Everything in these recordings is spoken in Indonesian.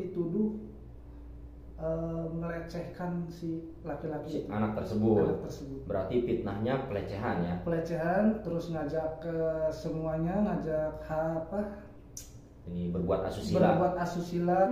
dituduh melecehkan si laki-laki Si anak tersebut. anak tersebut. Berarti fitnahnya pelecehan ya. Pelecehan, terus ngajak ke semuanya, ngajak Ini berbuat asusila. berbuat asusila.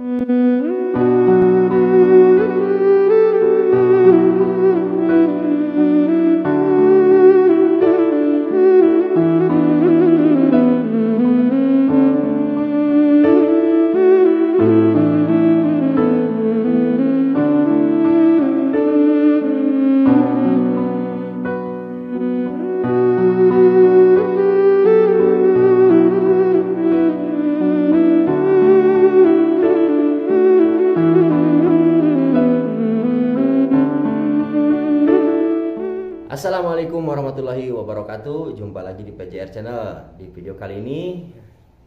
Assalamualaikum warahmatullahi wabarakatuh. Jumpa lagi di PJR Channel. Di video kali ini,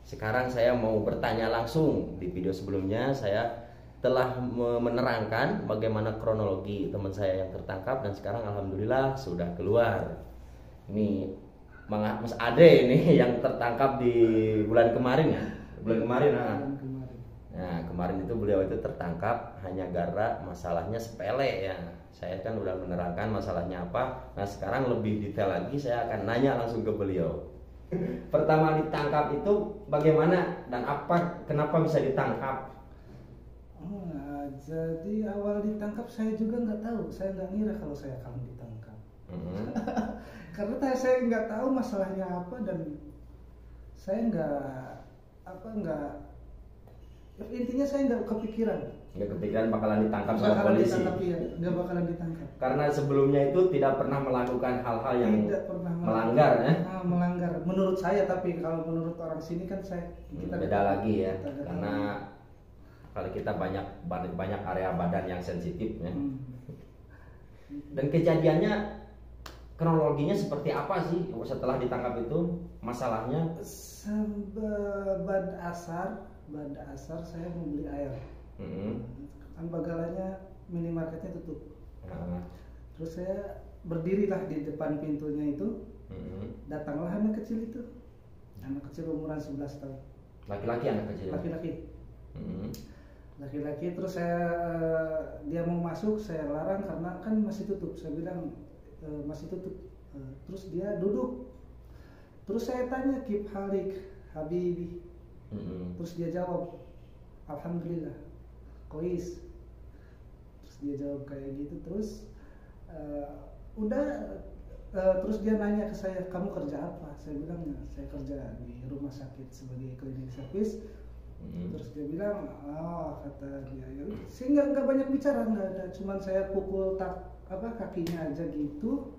sekarang saya mau bertanya langsung. Di video sebelumnya saya telah menerangkan bagaimana kronologi teman saya yang tertangkap, dan sekarang alhamdulillah sudah keluar. Ini Mas Ade ini yang tertangkap di bulan kemarin ya. Bulan kemarin. Nah, kemarin itu beliau itu tertangkap hanya gara masalahnya sepele ya. Saya kan udah menerangkan masalahnya apa. Nah, sekarang lebih detail lagi, saya akan nanya langsung ke beliau. Pertama ditangkap itu bagaimana dan kenapa bisa ditangkap? Jadi awal ditangkap saya juga nggak tahu. Saya nggak ngira kalau saya akan ditangkap. Karena saya nggak tahu masalahnya apa, dan saya intinya saya nggak kepikiran. Nggak kepikiran bakalan ditangkap sama polisi. Nggak bakalan ditangkap. Karena sebelumnya itu tidak pernah melakukan hal-hal yang melanggar ya. Melanggar menurut saya, tapi kalau menurut orang sini kan kita beda lagi ya. Karena kalau kita banyak area badan yang sensitif ya. Dan kejadiannya, kronologinya seperti apa sih setelah ditangkap itu? Masalahnya Bada asar saya mau beli air. Kan Bagalanya minimarketnya tutup. Terus saya berdirilah di depan pintunya itu. Datanglah anak kecil itu. Anak kecil umuran 11 tahun. Laki-laki anak kecil. Laki-laki. Terus dia mau masuk, saya larang karena kan masih tutup. Saya bilang masih tutup. Terus dia duduk. Terus saya tanya, Kip Halik Habibi. Terus dia jawab, Alhamdulillah, kois. Terus dia jawab kayak gitu. Terus terus dia nanya ke saya, kamu kerja apa? Saya bilang, saya kerja di rumah sakit sebagai klinik servis. Terus dia bilang, kata dia, ya sehingga nggak banyak bicara, nggak ada, cuman saya pukul kakinya aja gitu.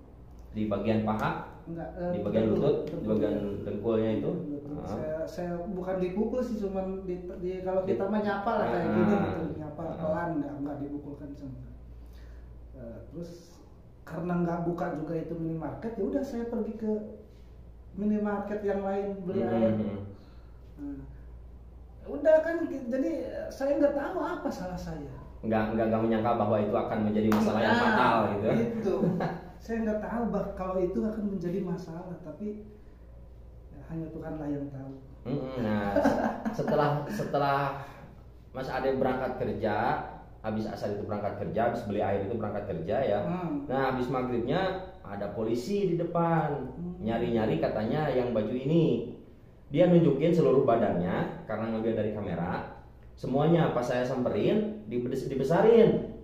Di bagian paha? Enggak, di bagian lutut, di bagian dengkulnya itu. Saya bukan dipukul sih, cuman kalau kita mah nyapa lah kayak gini gitu, nyapa pelan, enggak dipukulkan sama. Terus karena nggak buka juga itu minimarket, ya udah saya pergi ke minimarket yang lain beli air. Udah kan, jadi saya nggak tahu apa salah saya. Nggak menyangka bahwa itu akan menjadi masalah yang fatal gitu. Itu. Saya nggak tahu kalau itu akan menjadi masalah, tapi ya, hanya Tuhanlah yang tahu. Nah, setelah Mas Ade berangkat kerja, habis asar itu berangkat kerja, habis beli air itu berangkat kerja ya. Nah, habis maghribnya ada polisi di depan, nyari-nyari katanya yang baju ini. Dia nunjukin seluruh badannya karena ngeliat dari kamera. Semuanya pas saya samperin dibesarin.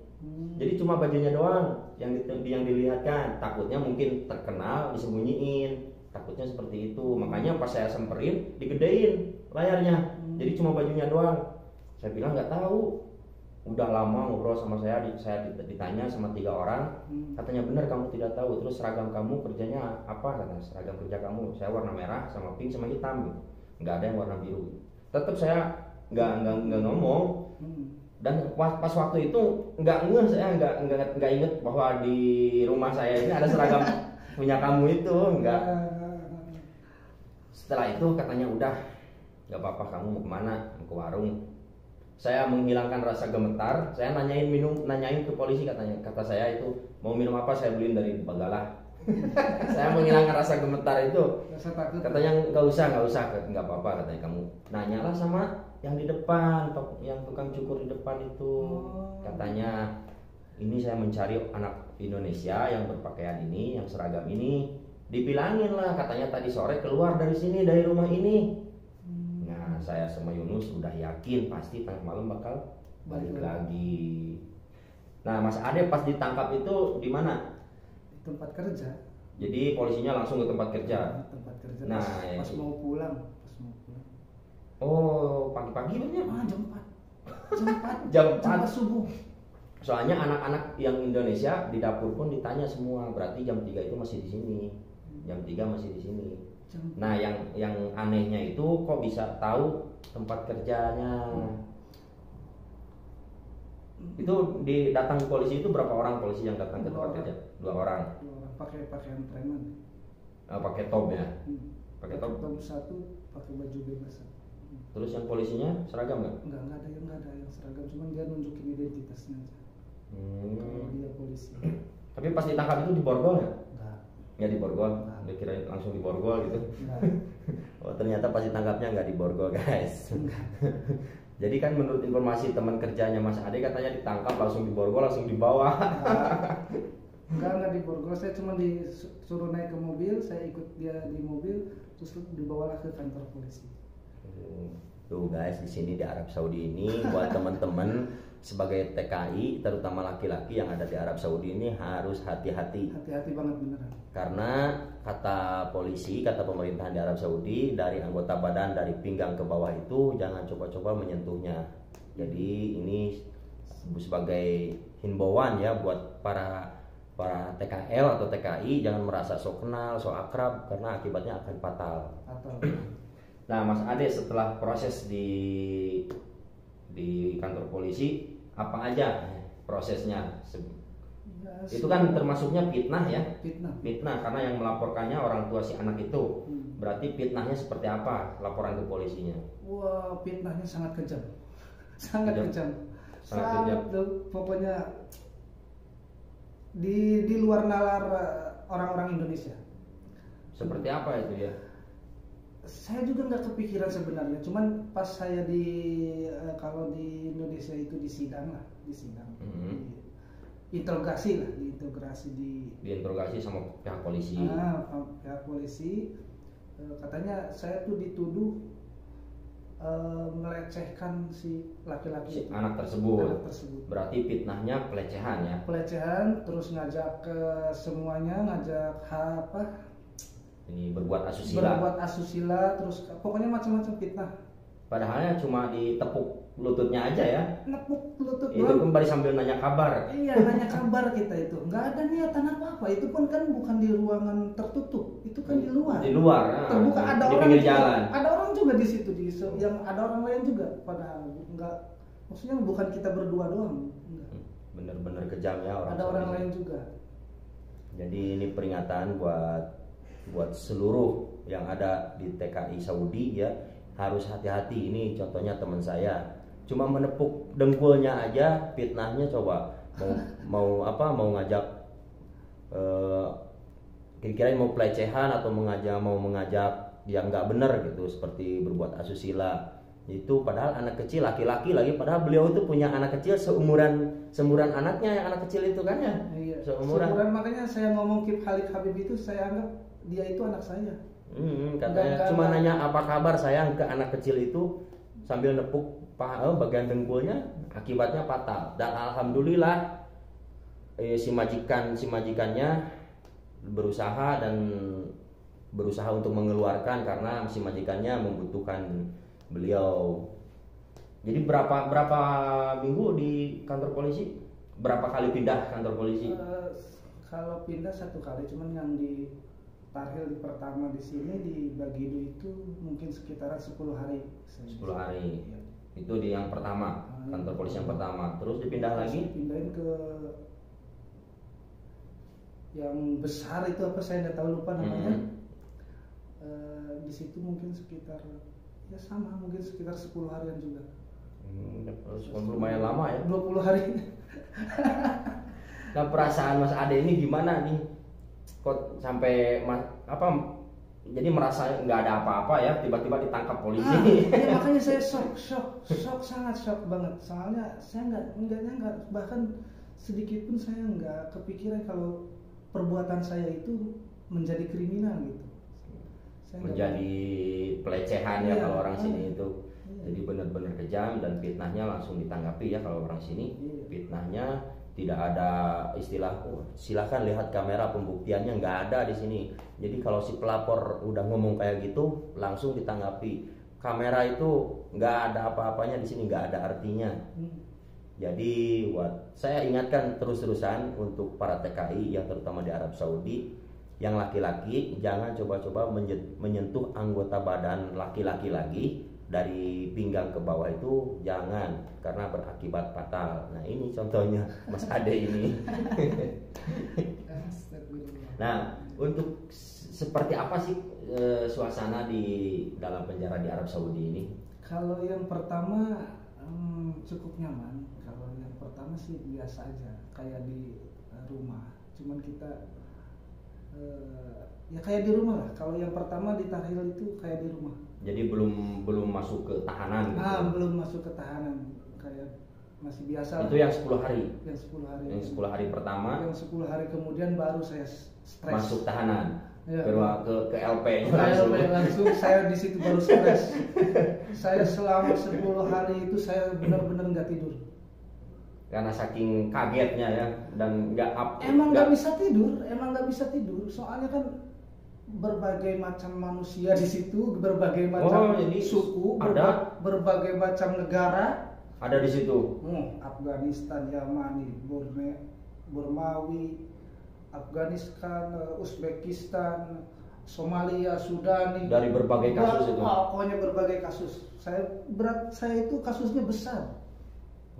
Jadi cuma bajunya doang yang dilihatkan. Takutnya mungkin terkenal, disembunyiin. Takutnya seperti itu. Makanya pas saya samperin digedein layarnya. Jadi cuma bajunya doang. Saya bilang nggak tahu. Udah lama ngobrol sama saya ditanya sama 3 orang. Katanya benar kamu tidak tahu. Terus seragam kamu kerjanya apa? Katanya seragam kerja kamu. Saya warna merah sama pink sama hitam gitu. Nggak ada yang warna biru. Tetap saya nggak ngomong. Dan pas waktu itu saya nggak inget bahwa di rumah saya ini ada seragam punya kamu itu, enggak. Setelah itu katanya udah nggak apa-apa, kamu mau kemana? Mau ke warung. Saya menghilangkan rasa gemetar, saya nanyain ke polisi, kata saya itu mau minum apa, saya beliin dari Bagala. Saya menghilangkan rasa gemetar itu. Rasa takut. Katanya nggak usah, nggak apa-apa, katanya kamu nanyalah sama yang di depan, yang tukang cukur di depan itu. Katanya ini saya mencari anak Indonesia yang berpakaian ini, yang seragam ini. Dibilangin lah, katanya tadi sore keluar dari sini, dari rumah ini. Nah, saya sama Yunus udah yakin pasti tengah malam bakal balik lagi. Nah, Mas Ade pas ditangkap itu di mana? Di tempat kerja. Jadi polisinya langsung ke tempat kerja. Tempat kerja. Nah, pas mau pulang. Oh, pagi-pagi banyak. Jam 4. Jam 4 subuh. Soalnya anak-anak yang Indonesia di dapur pun ditanya semua, berarti jam 3 itu masih di sini. Jam 3 masih di sini. Nah, yang anehnya itu kok bisa tahu tempat kerjanya. Itu datang polisi itu berapa orang polisi yang datang ke tempat kerja? 2 orang. Pakai pakaian preman. Pakai top ya. Pakai top. Top 1 pakai baju bebas. Terus yang polisinya seragam nggak? Nggak ada yang seragam, cuma dia nunjukin identitasnya aja. Kalau dia polisi. Tapi pas ditangkap itu diborgol nggak? Nggak diborgol. Dia kirain langsung diborgol gitu. Oh, ternyata pas ditangkapnya nggak diborgol, guys. Jadi kan menurut informasi teman kerjanya Mas Ade katanya ditangkap langsung diborgol, langsung dibawa. Enggak diborgol, saya cuma disuruh naik ke mobil, saya ikut dia di mobil, terus dibawalah ke kantor polisi. Tuh guys, di sini di Arab Saudi ini buat teman-teman sebagai TKI, terutama laki-laki yang ada di Arab Saudi ini harus hati-hati. Hati-hati banget beneran. Karena kata polisi, kata pemerintahan di Arab Saudi, dari anggota badan dari pinggang ke bawah itu jangan coba-coba menyentuhnya. Jadi ini sebagai himbauan ya buat para TKL atau TKI, jangan merasa sok kenal, sok akrab karena akibatnya akan fatal. Nah, Mas Ade setelah proses di kantor polisi apa aja prosesnya? Ya, itu kan termasuknya fitnah ya? Fitnah karena yang melaporkannya orang tua si anak itu. Berarti fitnahnya seperti apa laporan ke polisinya? Wah, fitnahnya sangat kejam. Sangat kejam. Pokoknya di luar nalar orang-orang Indonesia. Seperti apa itu ya? Saya juga nggak kepikiran sebenarnya, cuman pas saya kalau di Indonesia itu disidang, diinterogasi diinterogasi sama pihak polisi. Pihak polisi katanya saya tuh dituduh melecehkan si laki-laki, anak tersebut. Berarti fitnahnya pelecehan ya? Pelecehan, terus ngajak ke semuanya, ngajak ini berbuat asusila, terus pokoknya macam-macam fitnah. Padahalnya cuma ditepuk lututnya aja ya? Nepuk lutut itu doang. Kembali sambil nanya kabar. Iya, nanya kabar kita itu. Nggak ada niatan apa-apa. Itu pun kan bukan di ruangan tertutup, itu kan di luar. Di luar. Terbuka, ada di orang pinggir juga, jalan. ada orang juga di situ, yang ada orang lain juga. Padahal nggak, maksudnya bukan kita berdua doang. Bener-bener kejam ya orang. Ada orang lain juga. Jadi ini peringatan buat seluruh yang ada di TKI Saudi ya, harus hati-hati. Ini contohnya teman saya cuma menepuk dengkulnya aja fitnahnya, coba mau ngajak kira-kira mau pelecehan atau mengajak yang nggak benar gitu, seperti berbuat asusila itu. Padahal anak kecil, laki-laki lagi, padahal beliau itu punya anak kecil seumuran anaknya yang anak kecil itu kan ya. Iya, seumuran, makanya saya ngomong Kip Khalid Habib itu saya anggap dia itu anak saya. Katanya cuma nanya apa kabar sayang ke anak kecil itu sambil nepuk bagian dengkulnya, akibatnya fatal. Dan alhamdulillah si majikannya berusaha untuk mengeluarkan karena si majikannya membutuhkan beliau. Jadi berapa minggu di kantor polisi? Berapa kali pindah kantor polisi? Kalau pindah 1 kali, cuman yang di Tarhil pertama di sini di Bagidu itu mungkin sekitaran 10 hari. 10 hari. Ya. Itu di yang pertama, kantor polisi yang pertama. Terus dipindah lagi? Pindahin ke yang besar itu apa saya nggak tahu, lupa namanya. Di situ mungkin sekitar mungkin sekitar 10 harian juga. Lumayan lama ya. 20 hari. Nah, perasaan Mas Ade ini gimana nih? Kok sampai jadi merasa nggak ada apa-apa ya, tiba-tiba ditangkap polisi. Ya makanya saya shock, sangat shock banget. Soalnya saya nggak nyangka, bahkan sedikit pun saya nggak kepikiran kalau perbuatan saya itu menjadi kriminal gitu. Saya menjadi pelecehan ya kalau orang sini itu. Jadi benar-benar kejam dan fitnahnya langsung ditanggapi ya kalau orang sini. Fitnahnya tidak ada istilah silakan lihat kamera pembuktiannya, nggak ada di sini. Jadi kalau si pelapor udah ngomong kayak gitu langsung ditanggapi. Kamera itu nggak ada apa-apanya di sini, nggak ada artinya. Jadi saya ingatkan terus-terusan untuk para TKI yang terutama di Arab Saudi, yang laki-laki jangan coba-coba menyentuh anggota badan laki-laki lagi. Dari pinggang ke bawah itu jangan, karena berakibat fatal. Nah ini contohnya Mas Ade ini. Nah untuk seperti apa sih suasana di dalam penjara di Arab Saudi ini? Kalau yang pertama cukup nyaman. Kalau yang pertama sih biasa aja, kayak di rumah. Cuman kita ya kayak di rumah lah. Kalau yang pertama di Tahil itu kayak di rumah. Jadi belum masuk ke tahanan gitu. Belum masuk ke tahanan, kayak masih biasa. Itu yang 10 hari. Yang 10 hari. Yang 10 hari pertama. Yang 10 hari kemudian baru saya stres. Masuk tahanan. Ya. Ke LP langsung saya di situ baru stres. Saya selama 10 hari itu saya benar-benar nggak tidur. Karena saking kagetnya ya dan emang nggak bisa tidur. Soalnya kan berbagai macam manusia di situ, berbagai macam suku, berbagai macam negara ada di situ. Afghanistan, Yamani, Burmawi, Afghanistan, Uzbekistan, Somalia, Sudani. Dari berbagai kasus itu. Pokoknya berbagai kasus. Saya itu kasusnya besar.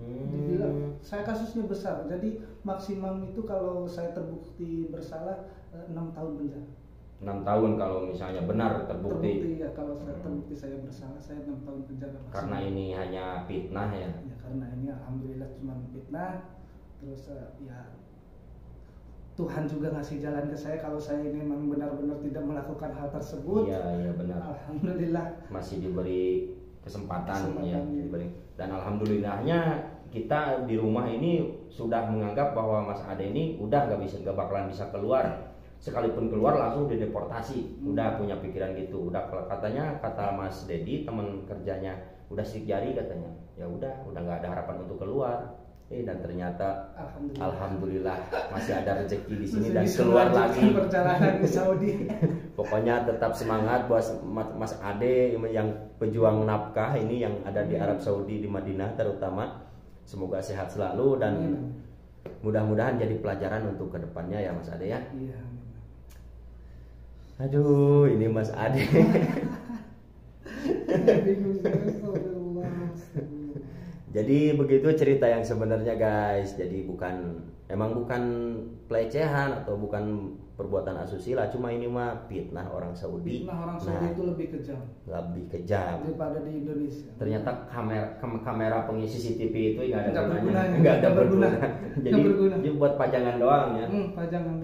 Dibilang saya kasusnya besar. Jadi maksimum itu kalau saya terbukti bersalah 6 tahun penjara. 6 tahun kalau misalnya benar terbukti ya, kalau saya terbukti saya bersalah, saya 6 tahun penjara maksimum. Karena ini hanya fitnah ya. Ya karena ini alhamdulillah cuma fitnah. Terus ya Tuhan juga ngasih jalan ke saya kalau saya ini memang benar-benar tidak melakukan hal tersebut. Iya benar. Alhamdulillah masih diberi kesempatan ya. Dan alhamdulillahnya kita di rumah ini sudah menganggap bahwa Mas Ade ini udah gak bakalan bisa keluar. Sekalipun keluar langsung dideportasi. Udah punya pikiran gitu. Udah katanya, kata Mas Dedi teman kerjanya, udah sidik jari katanya. Ya udah nggak ada harapan untuk keluar. Dan ternyata alhamdulillah masih ada rezeki di sini dan keluar lagi perjalanan ke Saudi. Pokoknya tetap semangat buat Mas Ade yang pejuang nafkah ini yang ada di Arab Saudi di Madinah terutama. Semoga sehat selalu dan mudah-mudahan jadi pelajaran untuk kedepannya ya Mas Ade ya. Iya. Aduh, ini Mas Ade. Jadi begitu cerita yang sebenarnya guys. Jadi bukan pelecehan atau bukan perbuatan asusila, cuma ini mah fitnah orang Saudi. Fitnah orang Saudi itu lebih kejam. Lebih kejam daripada di Indonesia. Ternyata kamera pengisi CCTV itu nggak ada berguna. Jadi buat pajangan doang ya. Pajangan.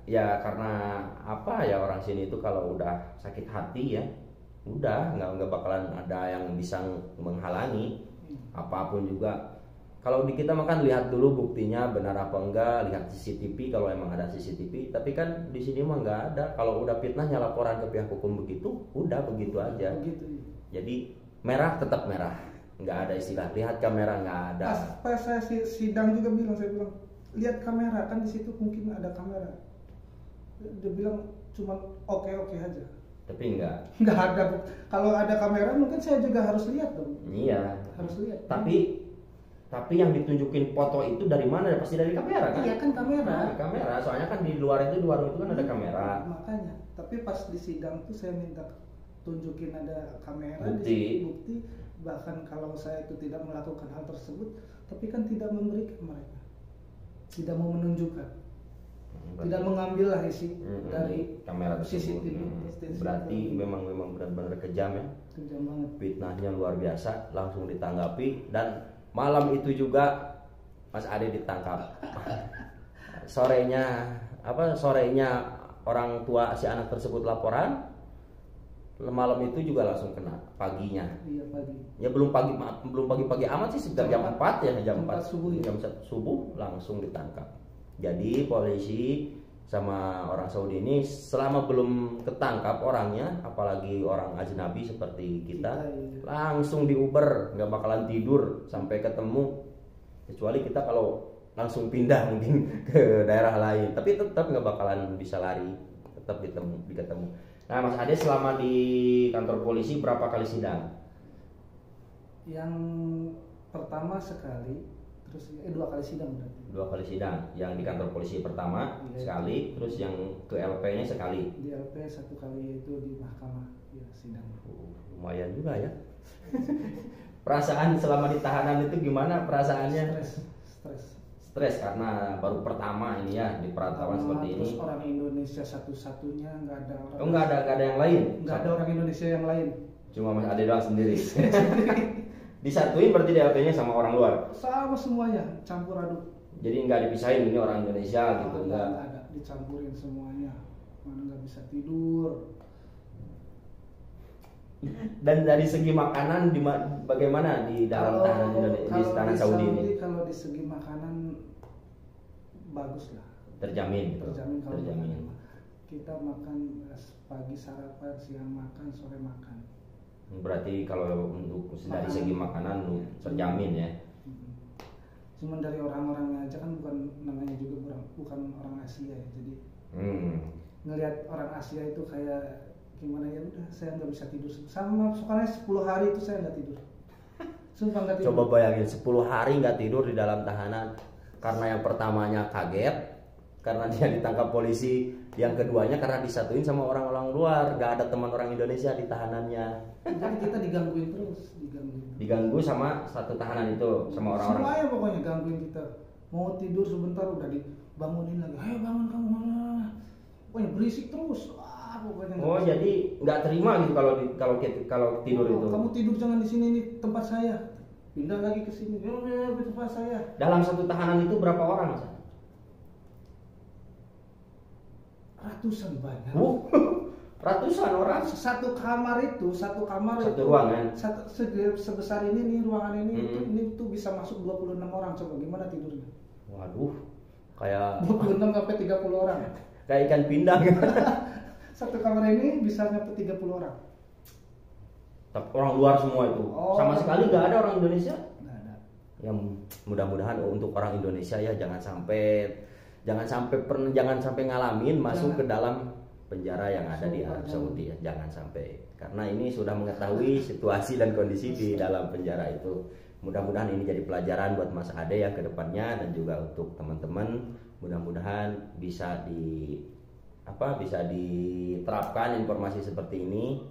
Karena apa ya, orang sini itu kalau udah sakit hati ya udah nggak bakalan ada yang bisa menghalangi apapun juga. Kalau di kita makan lihat dulu buktinya benar apa enggak, lihat CCTV kalau emang ada CCTV. Tapi kan di sini mah nggak ada. Kalau udah fitnahnya laporan ke pihak hukum begitu, udah begitu aja. Begitu. Jadi merah tetap merah, nggak ada istilah lihat kamera, nggak ada. Pas saya sidang juga saya bilang lihat kamera, kan di situ mungkin ada kamera. Dia bilang cuma oke aja. Tapi enggak ada. Kalau ada kamera mungkin saya juga harus lihat dong. Iya. Harus lihat. Tapi yang ditunjukin foto itu dari mana? Pasti dari kamera kan? Iya kan kamera. Dari kamera. Soalnya kan di luar itu kan ada kamera. Makanya. Tapi pas di sidang tuh saya minta tunjukin ada kamera, bukti. Bahkan kalau saya itu tidak melakukan hal tersebut, tapi kan tidak memberikan mereka. Tidak mau menunjukkan. Tidak mengambil lah isi dari kamera CCTV. Berarti memang benar-benar kejam ya. Kejam banget. Fitnahnya luar biasa, langsung ditanggapi. Dan malam itu juga Mas Ade ditangkap. sorenya orang tua si anak tersebut laporan, malam itu juga langsung kena paginya. Iya pagi. Ya belum pagi amat sih, sekitar jam 4 ya, jam 4 subuh. Jam 1 subuh langsung ditangkap. Jadi polisi sama orang Saudi ini selama belum ketangkap orangnya, apalagi orang ajnabi seperti kita, iya. langsung diuber, nggak bakalan tidur sampai ketemu. Kecuali kita kalau langsung pindah mungkin ke daerah lain, tapi tetap nggak bakalan bisa lari, tetap ketemu. Nah, Mas Ade selama di kantor polisi berapa kali sidang? Yang pertama sekali, terus 2 kali sidang berarti. 2 kali sidang. Yang di kantor polisi pertama iya, sekali, terus yang ke LP-nya sekali. Di LP 1 kali, itu di mahkamah ya sidang. Lumayan juga ya. Perasaan selama di tahanan itu gimana perasaannya? Stres karena baru pertama ini ya di perantauan seperti ini. Terus orang Indonesia satu-satunya, nggak ada orang. Oh, nggak ada yang lain. Nggak ada orang Indonesia yang lain. Cuma Mas Ade doang sendiri. Disatuin berarti DLP-nya sama orang luar. Sama semuanya, campur aduk. Jadi nggak dipisahin ini orang Indonesia gitu, nggak ada, dicampurin semuanya. Mana nggak bisa tidur. Dan dari segi makanan bagaimana di dalam tahanan Indonesia, di tahanan Saudi ini? Kalau di segi makanan bagus lah. Terjamin. Terjamin. Kita makan pagi sarapan, siang makan, sore makan. Berarti kalau untuk dari segi makanan terjamin ya. Cuman dari orang-orangnya aja kan namanya juga bukan orang Asia ya, jadi ngelihat orang Asia itu kayak gimana ya, udah saya nggak bisa tidur sama soalnya 10 hari itu saya nggak tidur. Sumpah nggak tidur. Coba bayangin 10 hari nggak tidur di dalam tahanan karena yang pertamanya kaget karena dia ditangkap polisi, yang keduanya karena disatuin sama orang-orang luar, nggak ada teman orang Indonesia di tahanannya. Jadi kita digangguin terus, diganggu sama satu tahanan itu, sama orang-orang. Semuanya pokoknya gangguin kita. Mau tidur sebentar udah dibangunin lagi. Ayo bangun kamu mana? Pokoknya berisik terus. Oh, jadi nggak terima gitu kalau tidur itu. Kamu tidur jangan di sini, nih tempat saya. Pindah lagi ke sini. Ya, tempat saya. Dalam satu tahanan itu berapa orang, Mas? Ratusan banyak. Ratusan orang. Satu kamar itu satu ruangan. Sebesar ini nih ruangan ini, ini tuh bisa masuk 26 orang. Coba gimana tidurnya? Waduh, kayak 26 sampai 30 orang. Kayak ikan pindang. Satu kamar ini bisa nyampe 30 orang. Orang luar semua itu. Sama sekali nggak ada orang Indonesia? Nggak ada. Yang mudah-mudahan untuk orang Indonesia ya jangan sampai ngalamin masuk ke dalam penjara yang ada di Arab Saudi ya. Jangan sampai. Karena ini sudah mengetahui situasi dan kondisi di dalam penjara itu. Mudah-mudahan ini jadi pelajaran buat Mas Ade yang kedepannya dan juga untuk teman-teman. Mudah-mudahan bisa diterapkan informasi seperti ini.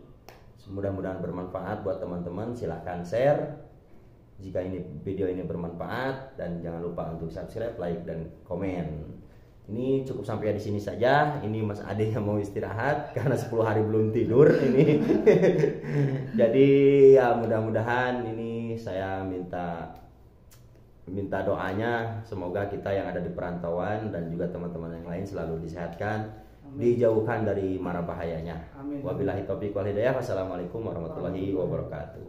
Mudah-mudahan bermanfaat buat teman-teman. Silahkan share jika video ini bermanfaat dan jangan lupa untuk subscribe, like dan komen. Ini cukup sampai di sini saja. Ini Mas Ade yang mau istirahat karena 10 hari belum tidur ini. Jadi ya mudah-mudahan ini saya minta doanya semoga kita yang ada di perantauan dan juga teman-teman yang lain selalu disehatkan, dijauhkan dari mara bahayanya. Wabillahi taufiq wal hidayah. Wassalamualaikum warahmatullahi wabarakatuh.